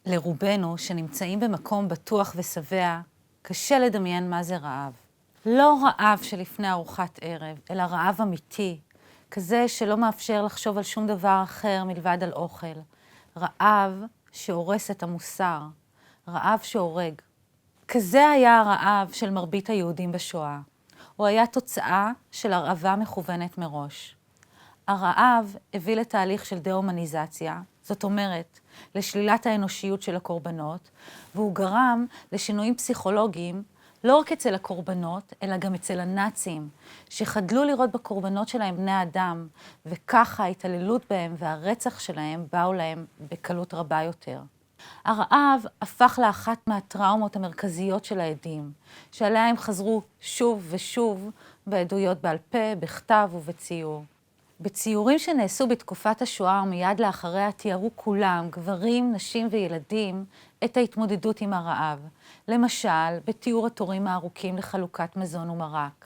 לרובנו שנמצאים במקום בטוח ושבע, קשה לדמיין מה זה רעב. לא רעב שלפני ארוחת ערב, אלא רעב אמיתי, כזה שלא מאפשר לחשוב על שום דבר אחר מלבד על אוכל. רעב שהורס את המוסר, רעב שהורג. כזה היה הרעב של מרבית היהודים בשואה. הוא היה תוצאה של הרעבה מכוונת מראש. הרעב הביא לתהליך של דה-הומניזציה, זאת אומרת, לשלילת האנושיות של הקורבנות, והוא גרם לשינויים פסיכולוגיים, לא רק אצל הקורבנות, אלא גם אצל הנאצים, שחדלו לראות בקורבנות שלהם בני אדם, וככה ההתעללות בהם והרצח שלהם באו להם בקלות רבה יותר. הרעב הפך לאחת מהטראומות המרכזיות של העדים, שעליה הם חזרו שוב ושוב בעדויות בעל פה, בכתב ובציור. בציורים שנעשו בתקופת השואה ומיד לאחריה תיארו כולם, גברים, נשים וילדים, את ההתמודדות עם הרעב. למשל, בתיאור התורים הארוכים לחלוקת מזון ומרק,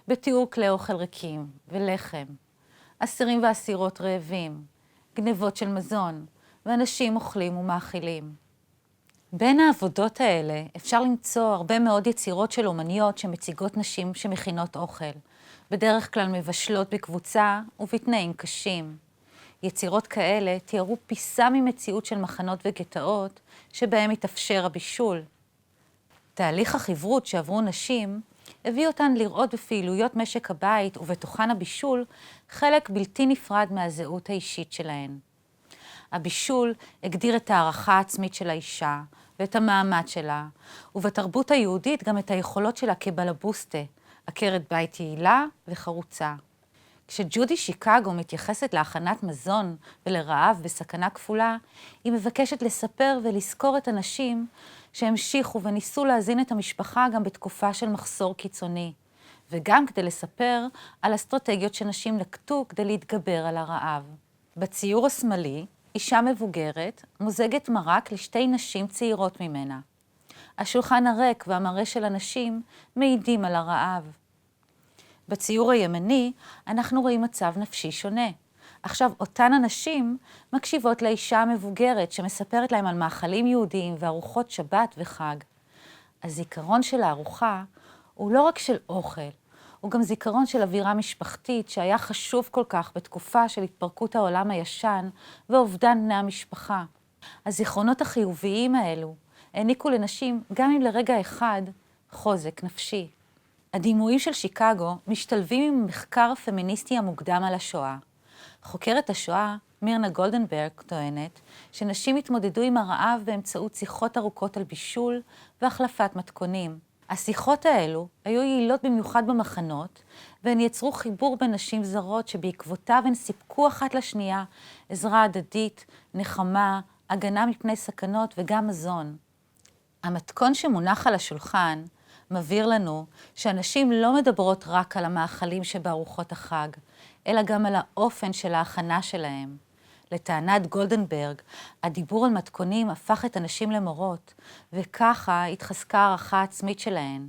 בתיאור כלי אוכל ריקים ולחם, אסירים ואסירות רעבים, גנבות של מזון, ואנשים אוכלים ומאכילים. בין העבודות האלה אפשר למצוא הרבה מאוד יצירות של אומניות שמציגות נשים שמכינות אוכל. בדרך כלל מבשלות בקבוצה ובתנאים קשים. יצירות כאלה תיארו פיסה ממציאות של מחנות וגטאות שבהם התאפשר הבישול. תהליך החברות שעברו נשים הביא אותן לראות בפעילויות משק הבית ובתוכן הבישול חלק בלתי נפרד מהזהות האישית שלהן. הבישול הגדיר את הערכה העצמית של האישה ואת המעמד שלה, ובתרבות היהודית גם את היכולות שלה כבלבוסטה, עקרת בית יעילה וחרוצה. כשג'ודי שיקגו מתייחסת להכנת מזון ולרעב בסכנה כפולה, היא מבקשת לספר ולזכור את הנשים שהמשיכו וניסו להזין את המשפחה גם בתקופה של מחסור קיצוני, וגם כדי לספר על אסטרטגיות שנשים נקטו כדי להתגבר על הרעב. בציור השמאלי, אישה מבוגרת מוזגת מרק לשתי נשים צעירות ממנה. השולחן הריק והמראה של הנשים מעידים על הרעב. בציור הימני אנחנו רואים מצב נפשי שונה. עכשיו אותן הנשים מקשיבות לאישה המבוגרת שמספרת להם על מאכלים יהודיים וארוחות שבת וחג. הזיכרון של הארוחה הוא לא רק של אוכל, הוא גם זיכרון של אווירה משפחתית שהיה חשוב כל כך בתקופה של התפרקות העולם הישן ואובדן בני המשפחה. הזיכרונות החיוביים האלו העניקו לנשים, גם אם לרגע אחד, חוזק נפשי. הדימויים של שיקגו משתלבים עם המחקר הפמיניסטי המוקדם על השואה. חוקרת השואה, מירנה גולדנברג, טוענת שנשים התמודדו עם הרעב באמצעות שיחות ארוכות על בישול והחלפת מתכונים. השיחות האלו היו יעילות במיוחד במחנות, והן יצרו חיבור בין נשים זרות שבעקבותיו הן סיפקו אחת לשנייה עזרה הדדית, נחמה, הגנה מפני סכנות וגם מזון. המתכון שמונח על השולחן מבהיר לנו שהנשים לא מדברות רק על המאכלים שבארוחות החג, אלא גם על האופן של ההכנה שלהם. לטענת גולדנברג, הדיבור על מתכונים הפך את הנשים למורות, וככה התחזקה הערכה העצמית שלהן.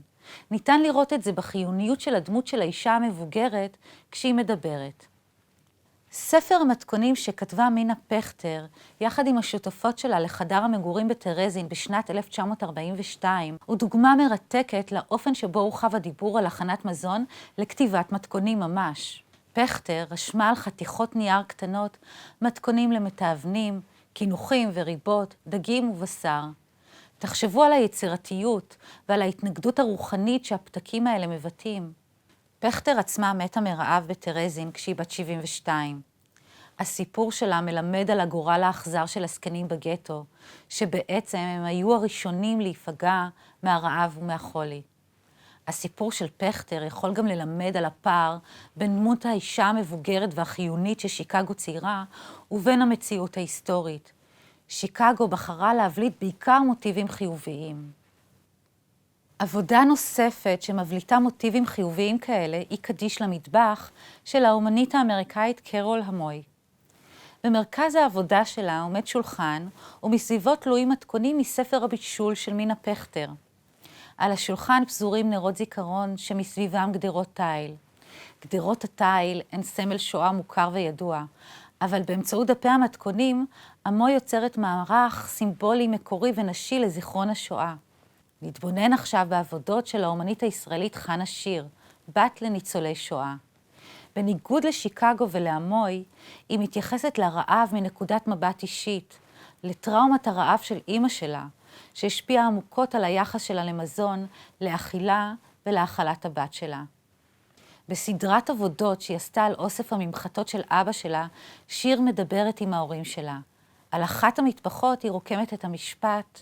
ניתן לראות את זה בחיוניות של הדמות של האישה המבוגרת כשהיא מדברת. ספר המתכונים שכתבה מינה פכטר, יחד עם השותפות שלה לחדר המגורים בטרזין בשנת 1942, הוא דוגמה מרתקת לאופן שבו הורחב הדיבור על הכנת מזון לכתיבת מתכונים ממש. פכטר רשמה על חתיכות נייר קטנות מתכונים למתאבנים, קינוחים וריבות, דגים ובשר. תחשבו על היצירתיות ועל ההתנגדות הרוחנית שהפתקים האלה מבטאים. פכטר עצמה מתה מרעב בטרזין כשהיא בת 72. הסיפור שלה מלמד על הגורל האכזר של הזקנים בגטו, שבעצם הם היו הראשונים להיפגע מהרעב ומהחולי. הסיפור של פכטר יכול גם ללמד על הפער בין דמות האישה המבוגרת והחיונית ששיקגו ציירה ובין המציאות ההיסטורית. שיקגו בחרה להבליט בעיקר מוטיבים חיוביים. עבודה נוספת שמבליטה מוטיבים חיוביים כאלה היא קדיש למטבח של האומנית האמריקאית קרול המוי. במרכז העבודה שלה עומד שולחן ומסביבו תלויים מתכונים מספר הבישול של מינה פכטר. על השולחן פזורים נרות זיכרון שמסביבם גדרות תיל. גדרות התיל הן סמל שואה מוכר וידוע. אבל באמצעות דפי המתכונים, עמו יוצרת מערך סימבולי מקורי ונשי לזיכרון השואה. נתבונן עכשיו בעבודות של האומנית הישראלית חנה שיר, בת לניצולי שואה. בניגוד לשיקגו ולעמוי, היא מתייחסת לרעב מנקודת מבט אישית, לטראומת הרעב של אמא שלה, שהשפיעה עמוקות על היחס שלה למזון, לאכילה ולאכלת הבת שלה. בסדרת עבודות שהיא עשתה על אוסף הממחטות של אבא שלה, שיר מדברת עם ההורים שלה. על אחת המטבחות היא רוקמת את המשפט,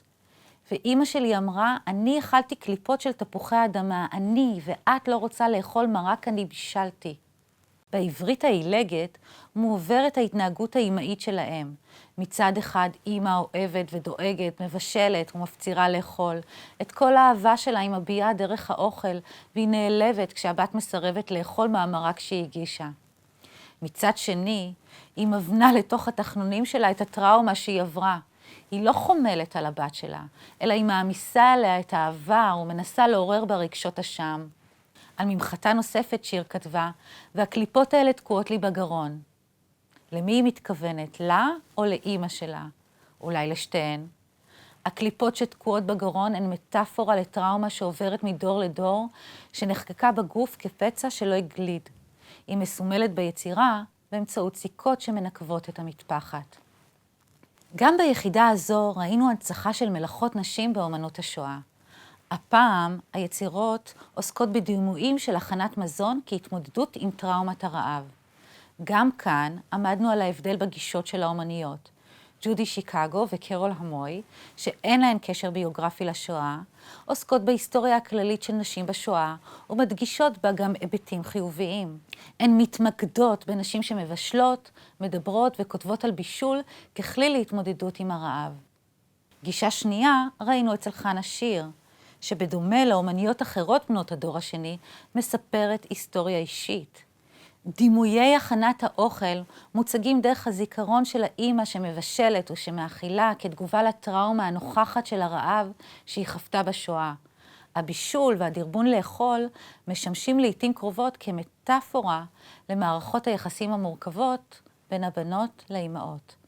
ואימא שלי אמרה, אני אכלתי קליפות של תפוחי אדמה, אני, ואת לא רוצה לאכול מרק, אני בישלתי. בעברית העילגת מועברת ההתנהגות האימהית שלהם. מצד אחד, אימא אוהבת ודואגת, מבשלת ומפצירה לאכול. את כל האהבה שלה היא מביעה דרך האוכל, והיא נעלבת כשהבת מסרבת לאכול מהמרק שהיא הגישה. מצד שני, היא מבנה לתוך התחנונים שלה את הטראומה שהיא עברה. היא לא חומלת על הבת שלה, אלא היא מעמיסה עליה את העבר ומנסה לעורר בה רגשות אשם. על ממחטה נוספת שיר כתבה, והקליפות האלה תקועות לי בגרון. למי היא מתכוונת, לה או לאימא שלה? אולי לשתיהן. הקליפות שתקועות בגרון הן מטאפורה לטראומה שעוברת מדור לדור, שנחקקה בגוף כפצע שלא הגליד. היא מסומלת ביצירה באמצעות סיכות שמנקבות את המטפחת. גם ביחידה הזו ראינו הנצחה של מלאכות נשים באומנות השואה. הפעם היצירות עוסקות בדימויים של הכנת מזון כהתמודדות עם טראומת הרעב. גם כאן עמדנו על ההבדל בגישות של האומניות. ג'ודי שיקגו וקרול המוי, שאין להן קשר ביוגרפי לשואה, עוסקות בהיסטוריה הכללית של נשים בשואה, ומדגישות בה גם היבטים חיוביים. הן מתמקדות בנשים שמבשלות, מדברות וכותבות על בישול ככלי להתמודדות עם הרעב. גישה שנייה ראינו אצל חנה שיר, שבדומה לאומניות אחרות בנות הדור השני, מספרת היסטוריה אישית. דימויי הכנת האוכל מוצגים דרך הזיכרון של האימא שמבשלת או שמאכילה כתגובה לטראומה הנוכחת של הרעב שהיא חוותה בשואה. הבישול והדרבון לאכול משמשים לעתים קרובות כמטאפורה למערכות היחסים המורכבות בין הבנות לאימהות.